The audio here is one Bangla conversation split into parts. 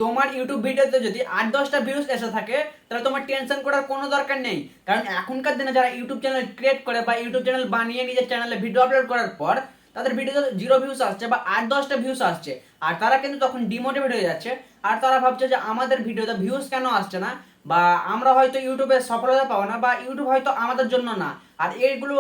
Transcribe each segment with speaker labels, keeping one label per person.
Speaker 1: তোমার ইউটিউব ভিডিওতে যদি 8-10টা ভিউজ এসে থাকে তাহলে তোমার টেনশন করার কোনো দরকার নেই। কারণ এখনকার দিনে যারা ইউটিউব চ্যানেল ক্রিয়েট করে বা ইউটিউব চ্যানেল বানিয়ে নিজের চ্যানেলে ভিডিও আপলোড করার পর তাদের ভিডিওতে 0 ভিউজ আসছে বা 8-10টা ভিউজ আসছে, আর তারা কিন্তু তখন ডিমোটিভেট হয়ে যাচ্ছে। আর তারা ভাবছে যে আমাদের ভিডিওতে ভিউজ কেন আসছে না, বা আমরা হয়তো ইউটিউবে সফলতা পাবো না, বা ইউটিউব হয়তো আমাদের জন্য না। আর এইগুলো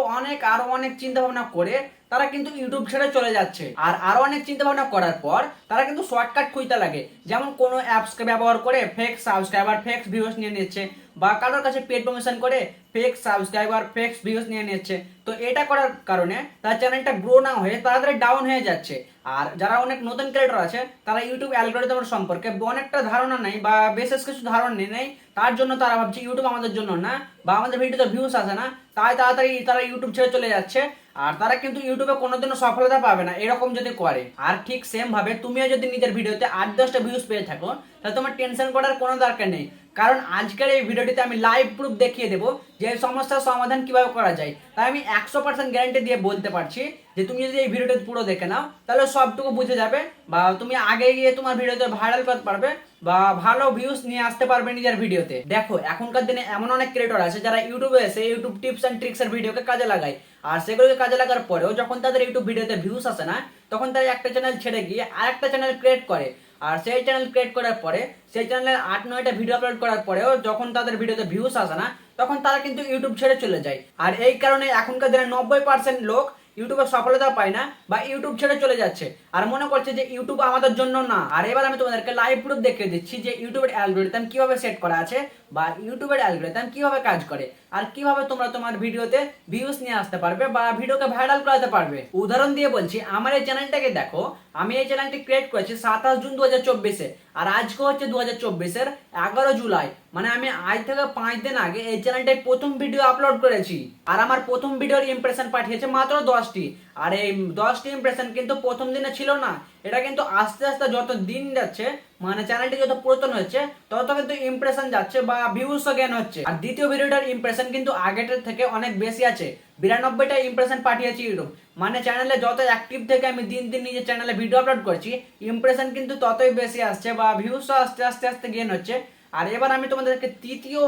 Speaker 1: আরো অনেক চিন্তা ভাবনা করে তারা কিন্তু ইউটিউব ছেড়ে চলে যাচ্ছে। আর আরো অনেক চিন্তা ভাবনা করার পর তারা কিন্তু শর্টকাট খুঁজতে লাগে, যেমন কোনো অ্যাপসকে ব্যবহার করে ফেক সাবস্ক্রাইবার ফেক ভিউজ নিয়ে নিচ্ছে, বা কারোর কাছে পেড প্রমোশন করে ফেক সাবস্ক্রাইবার ফেক ভিউজ নিয়ে নিচ্ছে। তো এটা করার কারণে তার চ্যানেলটা গ্রো না হয়ে তাড়াতাড়ি ডাউন হয়ে যাচ্ছে। আর যারা অনেক নতুন ক্রিয়েটর আছে তারা ইউটিউব অ্যালগরিদমের সম্পর্কে অনেকটা ধারণা নেই বা বিশেষ কিছু ধারণা নেই, তার জন্য তারা ভাবছে ইউটিউব আমাদের জন্য না, বা আমাদের ভিডিওতে ভিউজ আসে না, তাই তাড়াতাড়ি তারা ইউটিউব ছেড়ে চলে যাচ্ছে। আর তারা কিন্তু ইউটিউবে কোনোদিনও সফলতা পাবে না এরকম যদি করে। আর ঠিক সেম ভাবে তুমিও যদি নিজের ভিডিওতে 8-10টা ভিউজ পেয়ে থাকো তাহলে তোমার টেনশন করার কোনো দরকার নেই। কারণ আজকের এই ভিডিওটিতে আমি লাইভ প্রুফ দেখিয়ে দেবো যে এই সমস্যার সমাধান কিভাবে করা যায়। তাই আমি 100% গ্যারান্টি দিয়ে বলতে পারছি যে তুমি যদি এই ভিডিওটি পুরো দেখে নাও তাহলে সবটুকু বুঝে যাবে, বা তুমি আগে গিয়ে তোমার ভিডিওতে ভাইরাল করতে পারবে বা ভালো ভিউজ নিয়ে আসতে পারবে নিজের ভিডিওতে। দেখো এখনকার দিনে এমন অনেক ক্রিয়েটর আছে যারা ইউটিউবে এসে ইউটিউব টিপস এন্ড ট্রিক্স এর ভিডিওকে কাজে লাগায়, আর সেগুলোকে কাজে লাগার পরেও যখন তাদের ইউটিউব ভিডিওতে ভিউজ আসে না তখন তারা একটা চ্যানেল ছেড়ে গিয়ে আরেকটা চ্যানেল ক্রিয়েট করে। আর সেই চ্যানেল ক্রিয়েট করার পরে সেই চ্যানেলের 8-9টা ভিডিও আপলোড করার পরেও যখন তাদের ভিডিওতে ভিউজ আসে না তখন তারা কিন্তু ইউটিউব ছেড়ে চলে যায়। আর এই কারণে এখনকার দিনে 90% লোক ইউটিউবে সফলতা পায় না বা ইউটিউব ছেড়ে চলে যাচ্ছে আর মনে করছে যে ইউটিউব আমাদের জন্য না। আর এবার আমি তোমাদেরকে লাইভ প্রুফ দেখিয়ে দিচ্ছি যে ইউটিউবের অ্যালগরিদম কিভাবে সেট করা আছে বা ইউটিউবের অ্যালগরিদম কিভাবে কাজ করে, আর কিভাবে তোমরা তোমার ভিডিওতে ভিউজ নিয়ে আসতে পারবে বা ভিডিওকে ভাইরাল করাতে পারবে। উদাহরণ দিয়ে বলছি, আমার এই চ্যানেলটাকে দেখো, আমি এই চ্যানেলটি ক্রিয়েট করেছি 27 জুন 2024-এ, আর আজকে হচ্ছে 2024-এর 11 জুলাই, মানে আমি আজ থেকে 5 দিন আগে এই চ্যানেলটায় প্রথম ভিডিও আপলোড করেছি। আর আমার প্রথম ভিডিওর ইমপ্রেশন পাঠিয়েছে মাত্র 10টি। আর এই 10টি ইমপ্রেশন কিন্তু প্রথম দিনে ছিল না, এটা কিন্তু আস্তে আস্তে যত দিন যাচ্ছে মানে চ্যানেলটি যত পুরাতন হচ্ছে তত কিন্তু ইমপ্রেশন যাচ্ছে বা ভিউজও গেইন হচ্ছে। আর দ্বিতীয় ভিডিওটার ইমপ্রেশন কিন্তু আগেটার থেকে অনেক বেশি আছে, 92টা ইমপ্রেশন পাঠিয়েছি ইউটিউব। মানে চ্যানেলে যত অ্যাক্টিভ থেকে আমি দিন দিন নিজের চ্যানেলে ভিডিও আপলোড করছি ইমপ্রেশন কিন্তু ততই বেশি আসছে বা ভিউজও আস্তে আস্তে আস্তে গেইন হচ্ছে। আর এবার আমি তোমাদেরকে তৃতীয়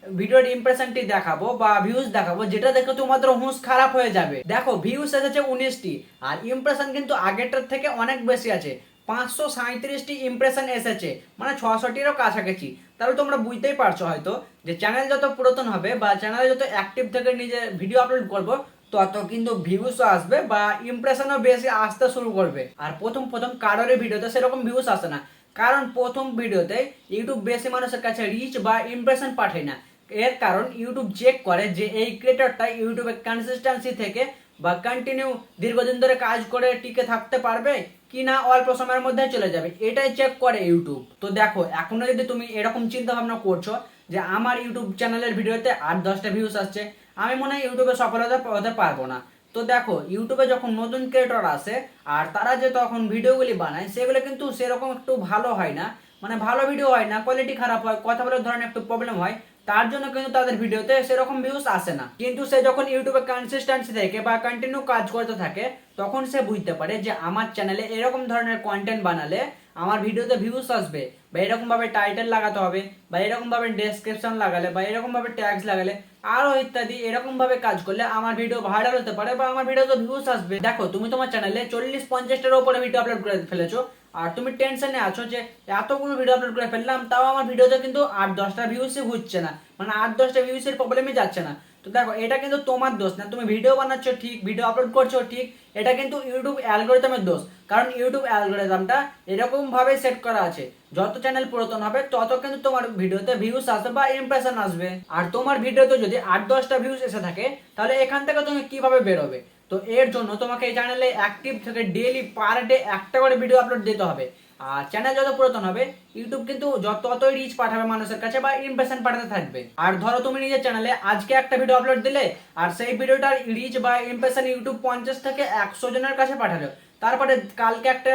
Speaker 1: ভিডিওর ইমপ্রেশনটি দেখাবো বা ভিউজ দেখাবো, যেটা দেখে তোমাদের হুঁশ খারাপ হয়ে যাবে। দেখো ভিউজ এসেছে 19টি, আর ইমপ্রেশন কিন্তু আগেরটার থেকে অনেক বেশি আছে, 537টি ইমপ্রেশন এসেছে, মানে 600টিরও কাছাকাছি। তাহলে তোমরা বুঝতেই পারছো হয়তো যে চ্যানেল যত পুরাতন হবে বা চ্যানেলে যত অ্যাক্টিভ থেকে নিজে ভিডিও আপলোড করবো তত কিন্তু ভিউজও আসবে বা ইমপ্রেশনও বেশি আসতে শুরু করবে। আর প্রথম প্রথম কারোরই ভিডিওতে সেরকম ভিউজ আসে না, কারণ প্রথম ভিডিওতে ইউটিউব বেশি মানুষের কাছে রিচ বা ইমপ্রেশন পাঠায় না। এর কারণ ইউটিউব চেক করে যে এই ক্রিয়েটরটা ইউটিউবে কনসিস্টেন্সি থেকে বা কন্টিনিউ দীর্ঘদিন ধরে কাজ করে টিকে থাকতে পারবে কি না অল্প সময়ের মধ্যে চলে যাবে, এটাই চেক করে ইউটিউব। তো দেখো এখনো যদি তুমি এরকম চিন্তা ভাবনা করছো যে আমার ইউটিউব চ্যানেলের ভিডিওতে 8-10টা ভিউজ আসছে, আমি মনে হয় ইউটিউবে সফলতা হতে পারবো না। তো দেখো ইউটিউবে যখন নতুন ক্রিয়েটর আসে আর তারা যে তখন ভিডিওগুলি বানায় সেগুলো কিন্তু সেরকম একটু ভালো হয় না, মানে ভালো ভিডিও হয় না, কোয়ালিটি খারাপ হয়, কথা বলার ধরনের একটু প্রবলেম হয়, তার জন্য কিন্তু তাদের ভিডিওতে সেরকম ভিউজ আসে না। কিন্তু সে যখন ইউটিউবে কনসিস্টেন্সি থেকে বা কন্টিনিউ কাজ করতে থাকে তখন সে বুঝতে পারে যে আমার চ্যানেলে এরকম ধরনের কন্টেন্ট বানালে আমার ভিডিওতে ভিউজ আসবে, বা এরকম ভাবে টাইটেল লাগাতে হবে, বা এরকম ভাবে ডেসক্রিপশন লাগালে, বা এরকম ভাবে ট্যাগস লাগালে, আরো ইত্যাদি এরকম ভাবে কাজ করলে আমার ভিডিও ভাইরাল হতে পারে বা আমার ভিডিওতে ভিউজ আসবে। দেখো তুমি তোমার চ্যানেলে 40-50টার উপরে ভিডিও আপলোড করে ফেলেছো আর তুমি টেনশনে আছো যে এতগুলো ভিডিও আপলোড করে ফেললাম তাও আমার ভিডিওতে কিন্তু 8-10টা ভিউসই হচ্ছে না, মানে 8-10টা ভিউসের প্রবলেমই যাচ্ছে না। তো দেখো এটা কিন্তু তোমার দোষ না, তুমি ভিডিও বানাচ্ছ ঠিক, ভিডিও আপলোড করছো ঠিক, এটা কিন্তু ইউটিউব অ্যালগরিদমের দোষ। কারণ ইউটিউব অ্যালগরিদমটা এরকম ভাবে সেট করা আছে যত চ্যানেল পুরাতন হবে তত কিন্তু তোমার ভিডিওতে ভিউজ আসবে বা ইমপ্রেশন আসবে। আর তোমার ভিডিওতে যদি 8-10টা ভিউজ এসে থাকে তাহলে এখান থেকে তুমি কিভাবে বেরোবে? তো এর জন্য তোমাকে এই চ্যানেলে অ্যাক্টিভ থেকে ডেইলি পার ডে একটা করে ভিডিও আপলোড দিতে হবে। আর চ্যানেল যত পুরাতন হবে ইউটিউব কিন্তু যতই রিচ পাঠাবে মানুষের কাছে বা ইমপ্রেশন পাঠাতে থাকবে। আর ধরো তুমি নিজের চ্যানেলে আজকে একটা ভিডিও আপলোড দিলে আর সেই ভিডিওটার রিচ বা ইমপ্রেশন ইউটিউব 50 থেকে 100 জনের কাছে পাঠালো, তারপরে কালকে একটা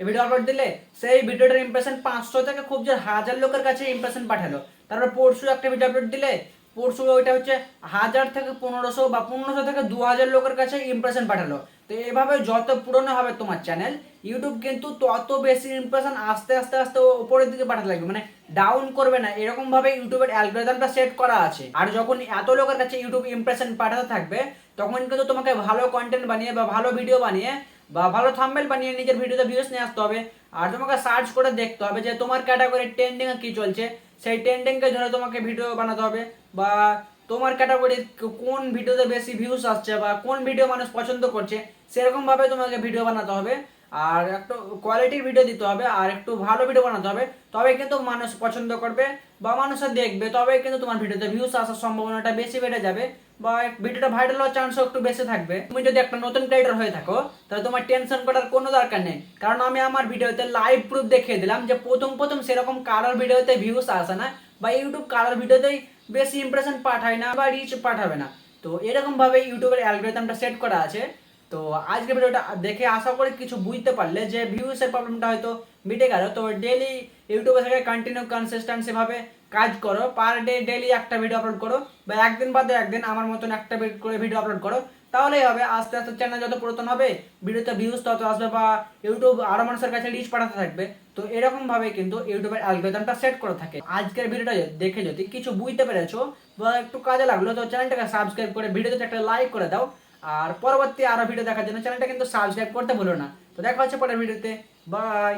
Speaker 1: ভিডিও আপলোড দিলে সেই ভিডিওটার ইমপ্রেশন 500 থেকে খুব জোর 1000 লোকের কাছে ইমপ্রেশন পাঠালো, তারপর পরশু একটা ভিডিও আপলোড দিলে পরশু ওইটা হচ্ছে 1000 থেকে 1500 বা 1500 থেকে 2000 লোকের কাছে ইমপ্রেশন পাঠালো, তো এভাবে যত পুরনো হবে তোমার চ্যানেল, ইউটিউব কিন্তু তত বেশি ইমপ্রেশন আস্তে আস্তে আস্তে উপরের দিকে পাঠাতে লাগবে, মানে ডাউন করবে না, এরকম ভাবে ইউটিউবের অ্যালগরিদমটা সেট করা আছে। আর যখন এত লোকের কাছে ইউটিউব ইমপ্রেশন পাঠাতে থাকবে, তখন কিন্তু তোমাকে ভালো কন্টেন্ট বানিয়ে বা ভালো ভিডিও বানিয়ে বা ভালো থাম্বনেল বানিয়ে নিজের ভিডিওতে ভিউজ নিয়ে আসতে হবে। আর তোমাকে সার্চ করে দেখতে হবে যে তোমার ক্যাটাগরি ট্রেন্ডিং এ কি চলছে, সেই ট্রেন্ডিংকে ধরে তোমাকে ভিডিও বানাতে হবে, বা তোমার ক্যাটাগরি কোন ভিডিওতে বেশি ভিউজ আসছে বা কোন ভিডিও মানুষ পছন্দ করছে, সেরকম ভাবে তোমাকে ভিডিও বানাতে হবে। আর একটু কোয়ালিটির ভিডিও দিতে হবে আর একটু ভালো ভিডিও বানাতে হবে, তবে কিন্তু মানুষ পছন্দ করবে বা মানুষে দেখবে, তবে কিন্তু তোমার ভিডিওতে ভিউজ আসার সম্ভাবনাটা বেশি বেড়ে যাবে বা ভিডিওটা ভাইরাল হওয়ার চান্সও একটু বেশি থাকবে। তুমি যদি একটা নতুন ক্রিয়েটর হয়ে থাকো, তাহলে তোমার টেনশন করার কোনো দরকার নেই, কারণ আমি আমার ভিডিওতে লাইভ প্রুফ দেখিয়ে দিলাম যে প্রথম প্রথম সেরকম কারোর ভিডিওতে ভিউজ আসে না, বা ইউটিউব কারোর ভিডিওতেই বেশি ইমপ্রেশন পাঠায় না বা রিচ পাঠাবে না। তো এরকম ভাবে ইউটিউবের অ্যালগরিদমটা সেট করা আছে। তো আজকের ভিডিওটা দেখে আশা করি কিছু বুঝতে পারলে যে ভিউসের প্রবলেমটা হয়তো মিটে গেল। তো ডেলি ইউটিউবে থেকে কন্টিনিউ কনসিস্টেন্সি ভাবে কাজ করো, পার ডে ডেলি একটা ভিডিও আপলোড করো, বা একদিন বাদে একদিন আমার মতন একটা করে ভিডিও আপলোড করো, তাহলেই হবে। আস্তে আস্তে চ্যানেল যত পুরাতন হবে, ভিডিওতে ভিউজ তত আসবে বা ইউটিউব আরো মানুষের কাছে রিচ পাঠাতে থাকবে। তো এরকম ভাবে কিন্তু ইউটিউবের অ্যালগরিদমটা সেট করে থাকে। আজকের ভিডিওটা দেখে যদি কিছু বুঝতে পেরেছো বা একটু কাজে লাগলো, তো চ্যানেলটাকে সাবস্ক্রাইব করে ভিডিওতে একটা লাইক করে দাও। আর পরবর্তী আরো ভিডিও দেখার জন্য চ্যানেলটা কিন্তু সাবস্ক্রাইব করতে ভুলো না। তো দেখা হচ্ছে পরের ভিডিওতে, বাই।